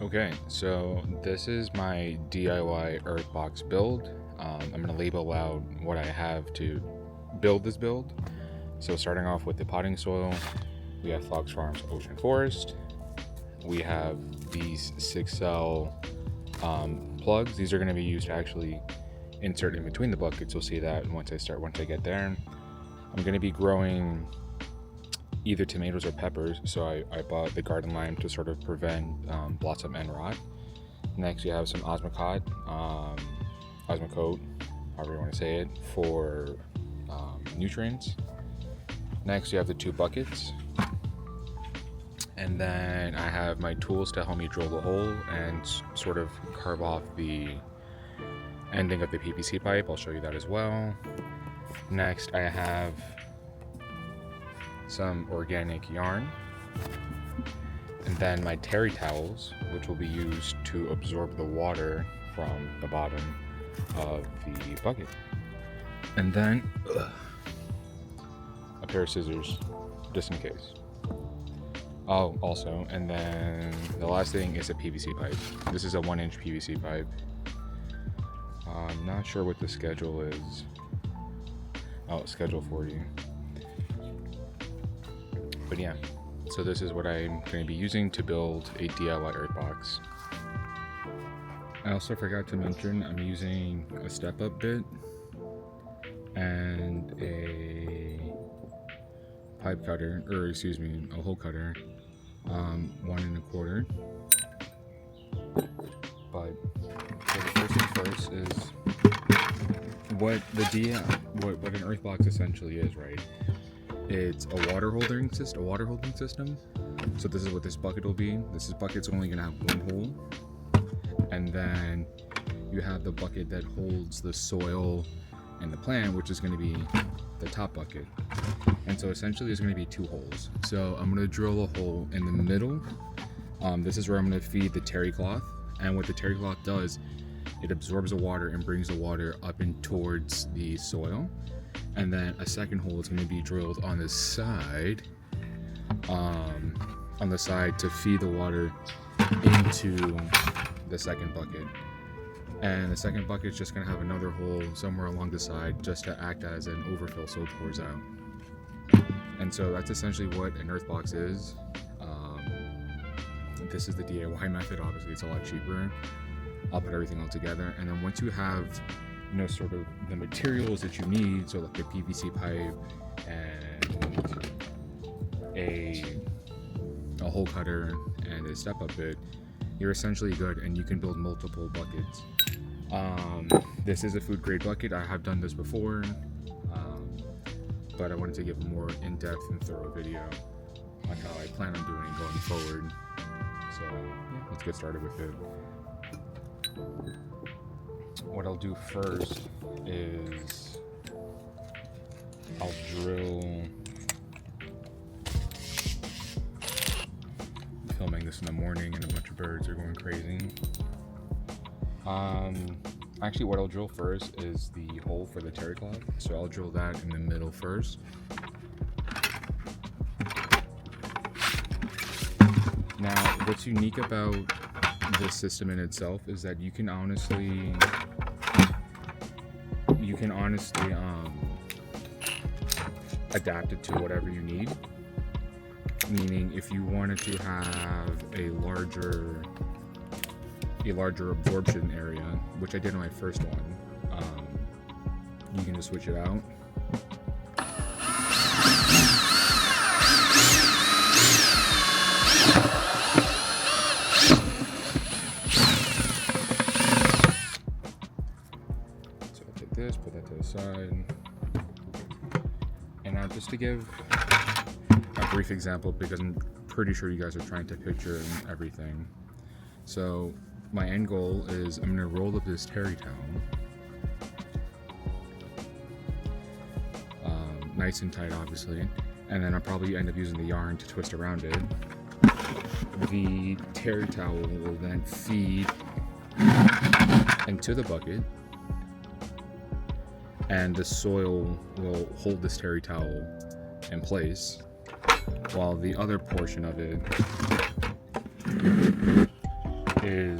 Okay, so this is my DIY Earthbox build. I'm going to label out what I have to build this build. So starting off with the potting soil, we have Fox Farms Ocean Forest. We have these 6L plugs. These are going to be used to actually insert in between the buckets. You'll see that once I get there. I'm going to be growing either tomatoes or peppers, so I bought the garden lime to sort of prevent blossom and rot. Next, you have some osmocote, however you want to say it, for nutrients. Next, you have the 2 buckets, and then I have my tools to help me drill the hole and sort of carve off the ending of the PVC pipe. I'll show you that as well. Next, I have some organic yarn, and then my terry towels, which will be used to absorb the water from the bottom of the bucket, and then a pair of scissors just in case. Oh, also, and then the last thing is a PVC pipe. This is a 1-inch PVC pipe. I'm not sure what the schedule is. Oh, schedule 40. But yeah, so this is what I'm going to be using to build a DIY Earthbox. I also forgot to mention I'm using a step-up bit and a pipe cutter, or excuse me, a hole cutter, 1 1/4. But so the first thing first is what an Earthbox essentially is, right? It's a water holding system. So this is what this bucket will be. This bucket's only gonna have 1 hole, and then you have the bucket that holds the soil and the plant, which is gonna be the top bucket. And so essentially there's gonna be 2 holes. So I'm gonna drill a hole in the middle. This is where I'm gonna feed the terry cloth. And what the terry cloth does, it absorbs the water and brings the water up and towards the soil. And then a second hole is going to be drilled on the side, to feed the water into the second bucket. And the second bucket is just going to have another hole somewhere along the side just to act as an overfill so it pours out. And so that's essentially what an Earthbox is. This is the DIY method. Obviously, it's a lot cheaper. I'll put everything all together, and then once you have sort of the materials that you need, so like the PVC pipe and a hole cutter and a step-up bit, you're essentially good, and you can build multiple buckets. This is a food grade bucket. I have done this before, but I wanted to give a more in-depth and thorough video on how I plan on doing it going forward. So yeah, let's get started with it. What I'll do first is I'll drill. Filming this in the morning and a bunch of birds are going crazy. Actually, what I'll drill first is the hole for the terry cloth. So I'll drill that in the middle first. Now, what's unique about this system in itself is that you can honestly adapt it to whatever you need. Meaning, if you wanted to have a larger absorption area, which I did on my first one, you can just switch it out. Put that to the side. And now just to give a brief example, because I'm pretty sure you guys are trying to picture everything. So my end goal is I'm going to roll up this terry towel, nice and tight obviously, and then I'll probably end up using the yarn to twist around it. The terry towel will then feed into the bucket, and the soil will hold this terry towel in place, while the other portion of it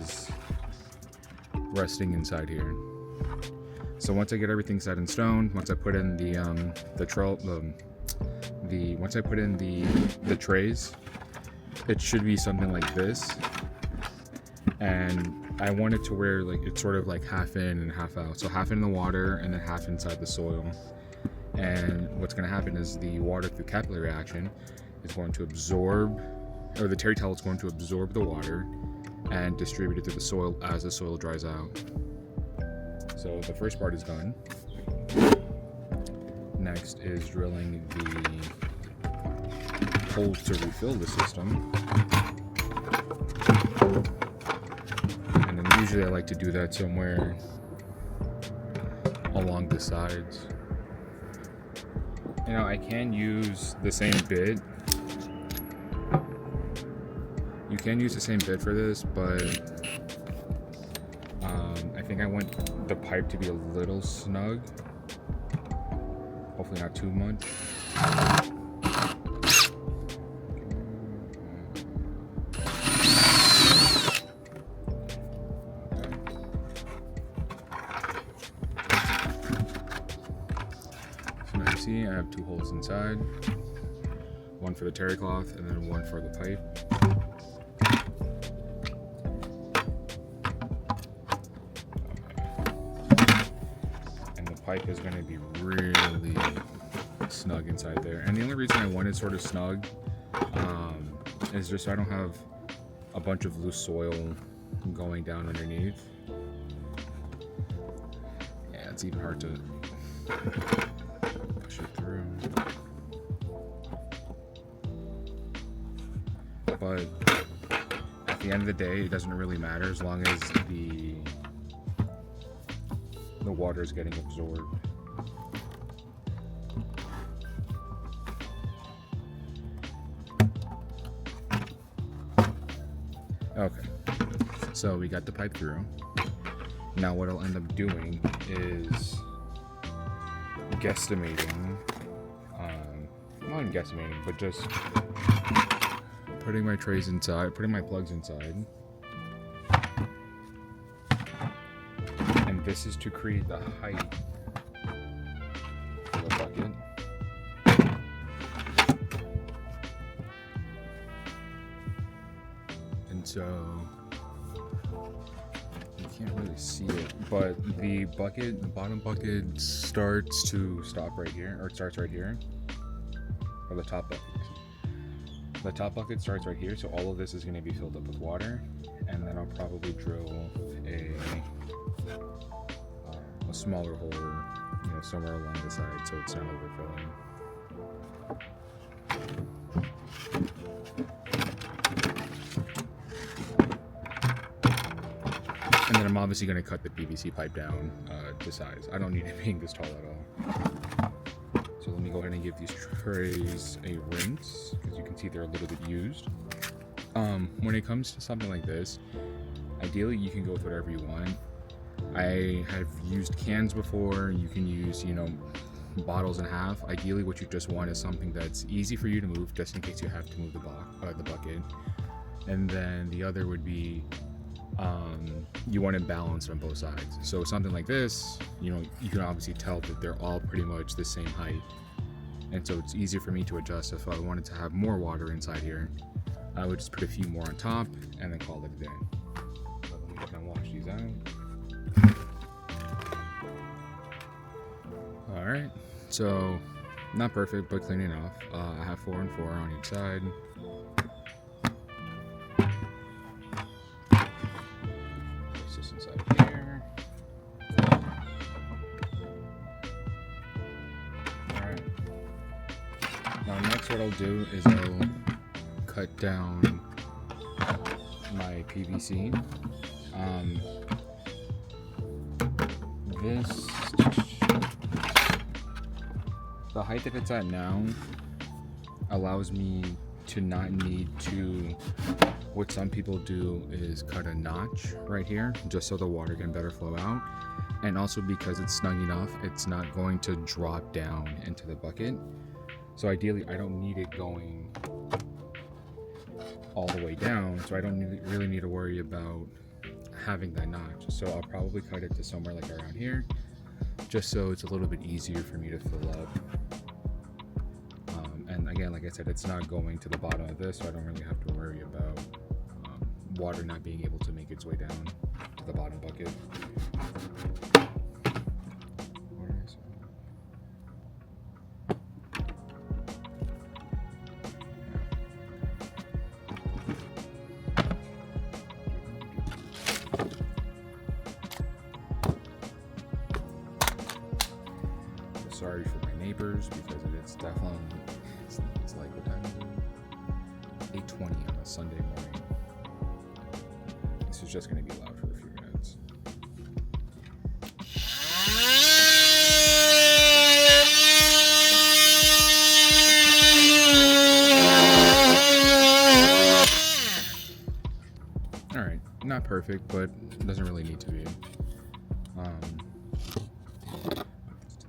is resting inside here. So once I get everything set in stone, once I put in once I put in the trays, it should be something like this. And I want it to where like it's sort of like half in and half out. So half in the water and then half inside the soil. And what's going to happen is the water through capillary action is going to absorb, or the terry towel is going to absorb the water and distribute it through the soil as the soil dries out. So the first part is done. Next is drilling the holes to refill the system. And then usually I like to do that somewhere along the sides. You know, I can use the same bit. You can use the same bit for this, but I think I want the pipe to be a little snug. Hopefully not too much. So now you see I have 2 holes inside. One for the terry cloth and then one for the pipe. Pipe is going to be really snug inside there, and the only reason I want it sort of snug is just so I don't have a bunch of loose soil going down underneath. Yeah, it's even hard to push it through, but at the end of the day it doesn't really matter as long as the water is getting absorbed. Okay, so we got the pipe through. Now what I'll end up doing is guesstimating, not guesstimating, but just putting my trays inside, putting my plugs inside. This is to create the height for the bucket. And so you can't really see it, but the bucket, the bottom bucket starts to stop right here, or it starts right here. Or the top bucket. The top bucket starts right here, so all of this is going to be filled up with water, and then I'll probably drill a smaller hole, you know, somewhere along the side so it's not overfilling. And then I'm obviously going to cut the PVC pipe down to size. I don't need it being this tall at all. So let me go ahead and give these trays a rinse, because you can see they're a little bit used. When it comes to something like this, ideally you can go with whatever you want. I have used cans before. You can use, you know, bottles in half. Ideally what you just want is something that's easy for you to move, just in case you have to move the bucket. And then the other would be you want it balanced on both sides. So something like this, you know, you can obviously tell that they're all pretty much the same height, and so it's easier for me to adjust. If I wanted to have more water inside here, I would just put a few more on top and then call it a day. So let me just now wash these out. Alright, so not perfect, but clean enough. I have 4 and 4 on each side. Place this inside here. Alright. Now next what I'll do is I'll cut down my PVC. The height that it's at now allows me to not need to, what some people do is cut a notch right here just so the water can better flow out, and also because it's snug enough, it's not going to drop down into the bucket. So ideally I don't need it going all the way down, so I don't really need to worry about having that notch. So I'll probably cut it to somewhere like around here, just so it's a little bit easier for me to fill up. And again, like I said, it's not going to the bottom of this, so I don't really have to worry about water not being able to make its way down to the bottom bucket. Sorry for my neighbors, because it's definitely, it's like, what time is it? 8:20 on a Sunday morning. This is just going to be loud for a few minutes. Alright, not perfect, but it doesn't really need to be. To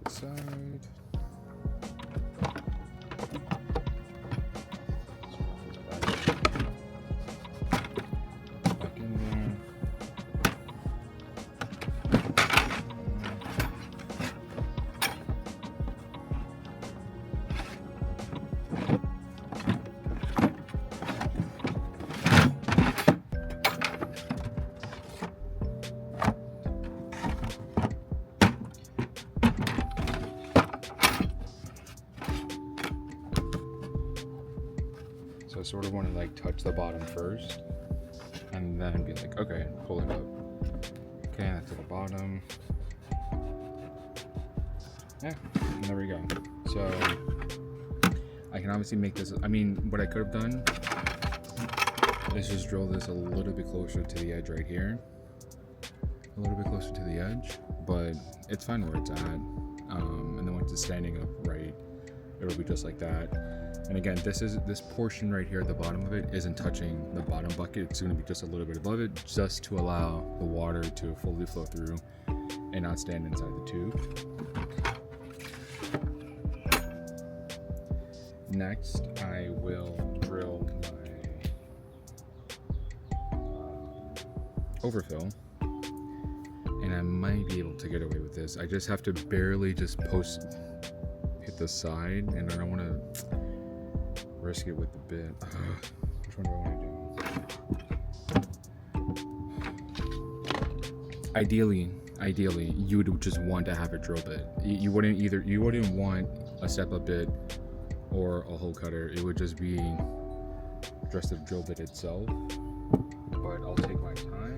the side. Back in there. So I sort of want to like touch the bottom first, and then be like, okay, pull it up. Okay, that's to the bottom. Yeah, and there we go. So I can obviously make this, I mean, what I could have done is just drill this a little bit closer to the edge right here. A little bit closer to the edge, but it's fine where it's at. And then once it's standing up right, it'll be just like that. And again, this portion right here at the bottom of it isn't touching the bottom bucket. It's going to be just a little bit above it, just to allow the water to fully flow through and not stand inside the tube. Next, I will drill my overfill, and I might be able to get away with this. I just have to barely just hit the side, and I don't want to risk it with the bit. Which one do I want to do? Ideally, you would just want to have a drill bit. You wouldn't want a step-up bit or a hole cutter. It would just be just the drill bit itself. But I'll take my time.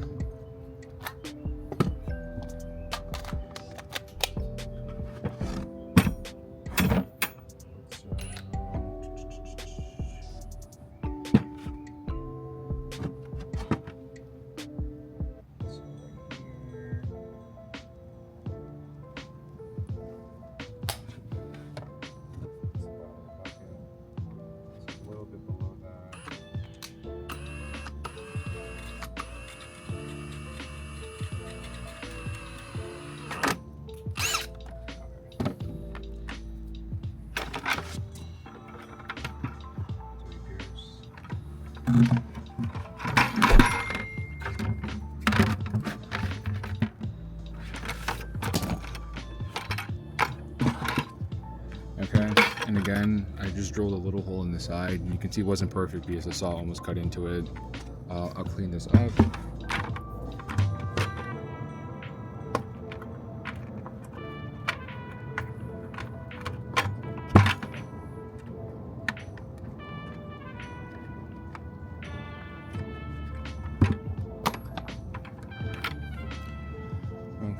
Okay, and again, I just drilled a little hole in the side. You can see it wasn't perfect because the saw almost cut into it. I'll clean this up.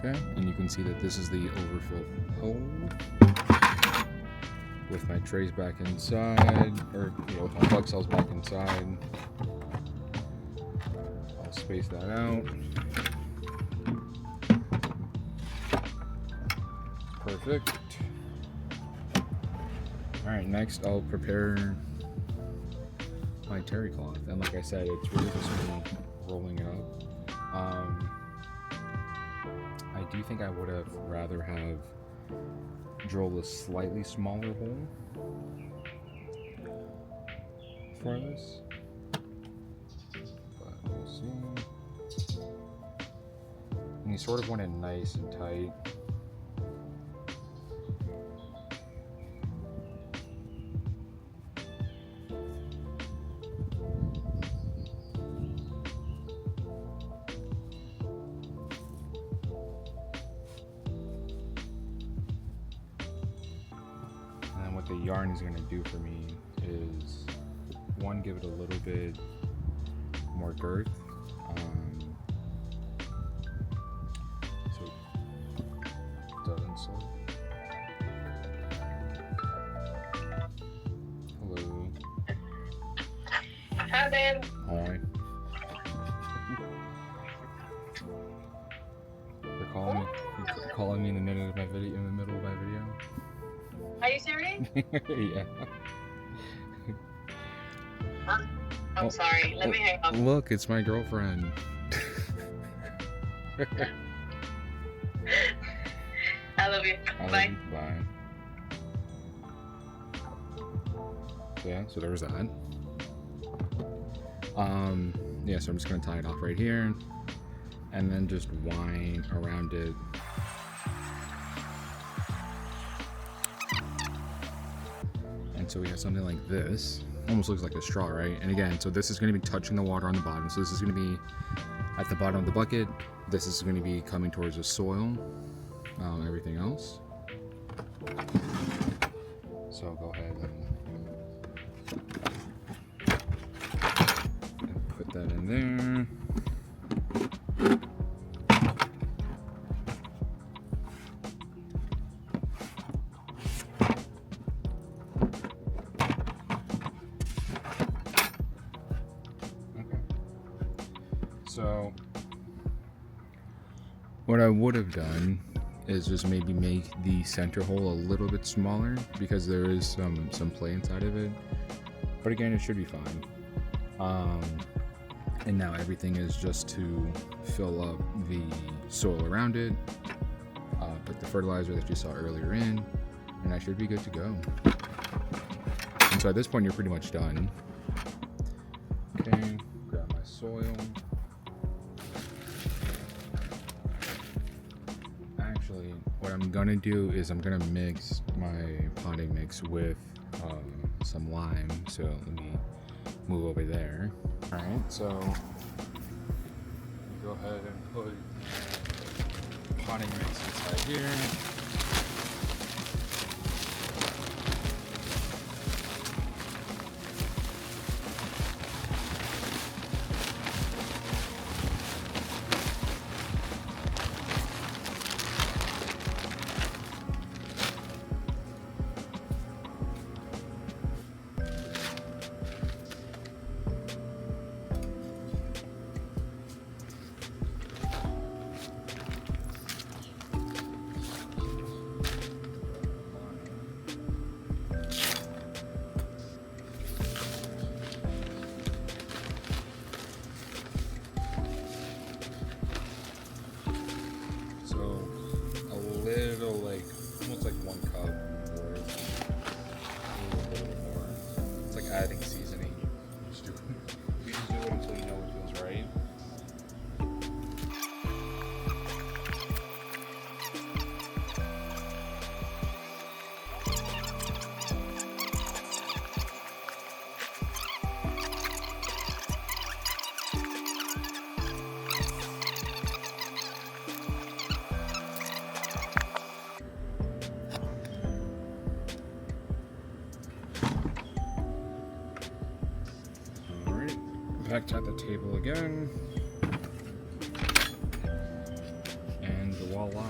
Okay, and you can see that this is the overfill hole with my trays back inside, or with my plug cells back inside. I'll space that out. Perfect. Alright, next I'll prepare my terry cloth, and like I said, it's really just me rolling it up. I do think I would have rather have drilled a slightly smaller hole for this, but we'll see. you sort of want it nice and tight. And what the yarn is going to do for me is, one, give it a little bit more girth. So it doesn't so. Hello. Hi, babe. Hi. You're calling me in the middle of my video. Are you serious? Yeah. I'm sorry. Let me hang up. Look, it's my girlfriend. I love you. Bye. Bye. Yeah, so there was that. Yeah, so I'm just gonna tie it off right here, and then just wind around it. And so we have something like this. Almost looks like a straw, right? And again, so this is going to be touching the water on the bottom. So this is going to be at the bottom of the bucket. This is going to be coming towards the soil. Everything else. So go ahead and put that in there. So what I would have done is just maybe make the center hole a little bit smaller, because there is some play inside of it. But again, it should be fine. And now everything is just to fill up the soil around it, put the fertilizer that you saw earlier in, and I should be good to go. And so at this point, you're pretty much done. Okay, grab my soil. Actually, what I'm gonna do is I'm gonna mix my potting mix with some lime. So let me move over there. All right, so go ahead and put potting mix inside here. Almost like 1 cup, or a little bit more. It's like adding seasoning. You just do it until you know it feels right. Back at the table again, and voila,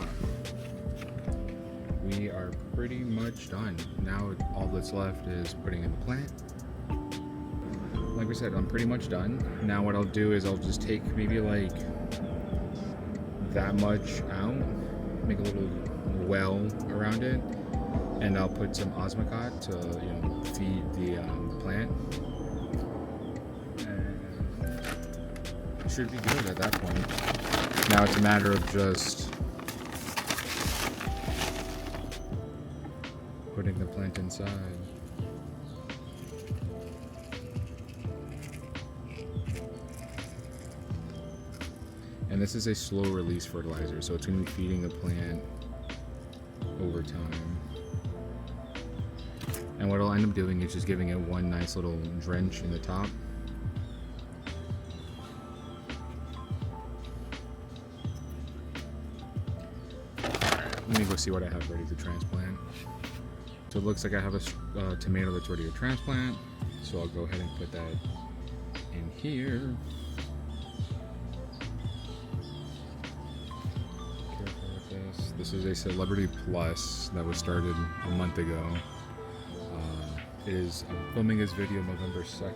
we are pretty much done. Now all that's left is putting in the plant. Like we said, I'm pretty much done. Now what I'll do is I'll just take maybe like that much out, make a little well around it, and I'll put some osmocote to feed the plant. Should be good at that point. Now it's a matter of just putting the plant inside. And this is a slow release fertilizer, so it's going to be feeding the plant over time. And what I'll end up doing is just giving it one nice little drench in the top. Alright, let me go see what I have ready to transplant. So it looks like I have a tomato that's ready to transplant. So I'll go ahead and put that in here. Careful with this. This is a Celebrity Plus that was started a month ago. I'm filming this video November 2nd.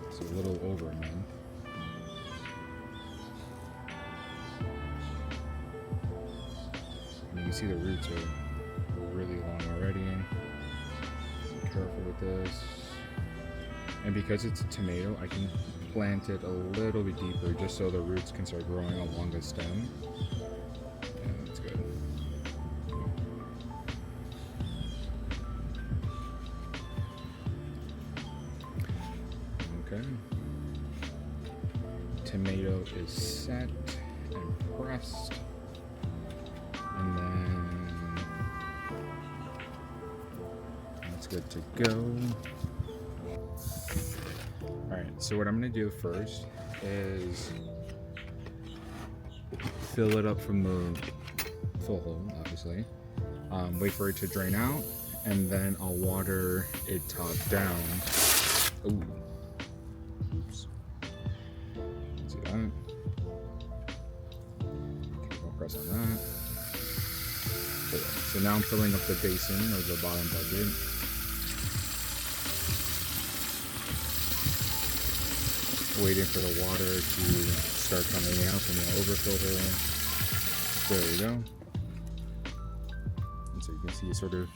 It's a little over a month. And you can see the roots are really long already. Be careful with this. And because it's a tomato, I can plant it a little bit deeper just so the roots can start growing along the stem. Yeah, that's good. Okay. Tomato is set and pressed. And then that's good to go. Alright, so what I'm going to do first is fill it up from the full hole, obviously. Wait for it to drain out, and then I'll water it top down. Ooh. Oops. See that? Okay, I'll press on that. So now I'm filling up the basin or the bottom bucket. Waiting for the water to start coming out from the overfill hole. There we go. And so you can see sort of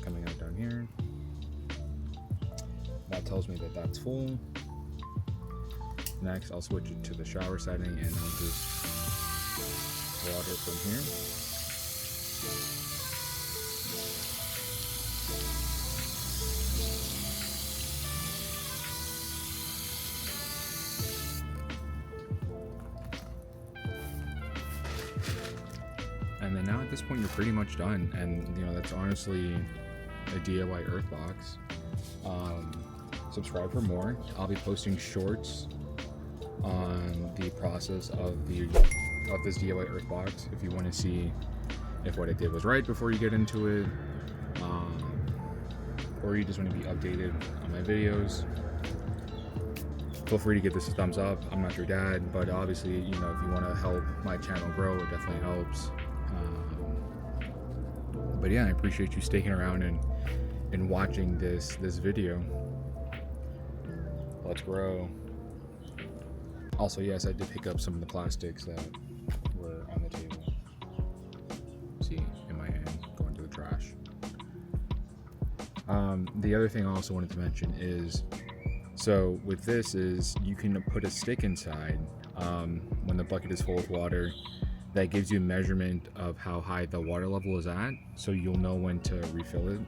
coming out down here. That tells me that that's full. Next, I'll switch it to the shower setting and I'll just water from here. And then now at this point you're pretty much done, and you know that's honestly a DIY Earthbox. Subscribe for more. I'll be posting shorts on the process of this DIY Earthbox if you want to see if what I did was right before you get into it, or you just want to be updated on my videos. Feel free to give this a thumbs up. I'm not your dad, but obviously, you know, if you want to help my channel grow, it definitely helps. But yeah, I appreciate you sticking around and watching this video. Let's grow. Also, yes, I did pick up some of the plastics that were on the table. See, in my hand, going to the trash. The other thing I also wanted to mention is, so with this is you can put a stick inside when the bucket is full of water. That gives you a measurement of how high the water level is at, so you'll know when to refill it.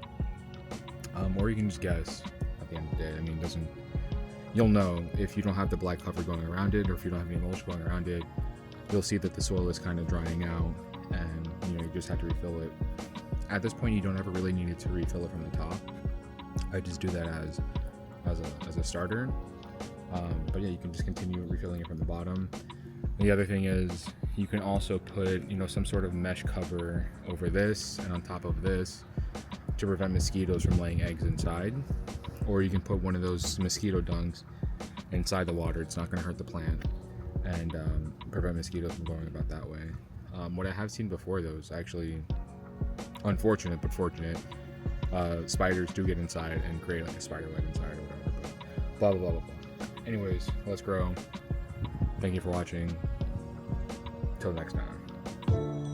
Or you can just guess at the end of the day. I mean, you'll know if you don't have the black cover going around it, or if you don't have any mulch going around it. You'll see that the soil is kind of drying out, and you know you just have to refill it. At this point, you don't ever really need to refill it from the top. I just do that as a starter. But yeah, you can just continue refilling it from the bottom. And the other thing is, you can also put, you know, some sort of mesh cover over this and on top of this to prevent mosquitoes from laying eggs inside. Or you can put one of those mosquito dunks inside the water. It's not going to hurt the plant, and prevent mosquitoes from going about that way. What I have seen before, though, is actually unfortunate but fortunate. Spiders do get inside and create like a spider web inside or whatever. But blah, blah, blah, blah, blah. Anyways, let's grow. Thank you for watching. Till next time.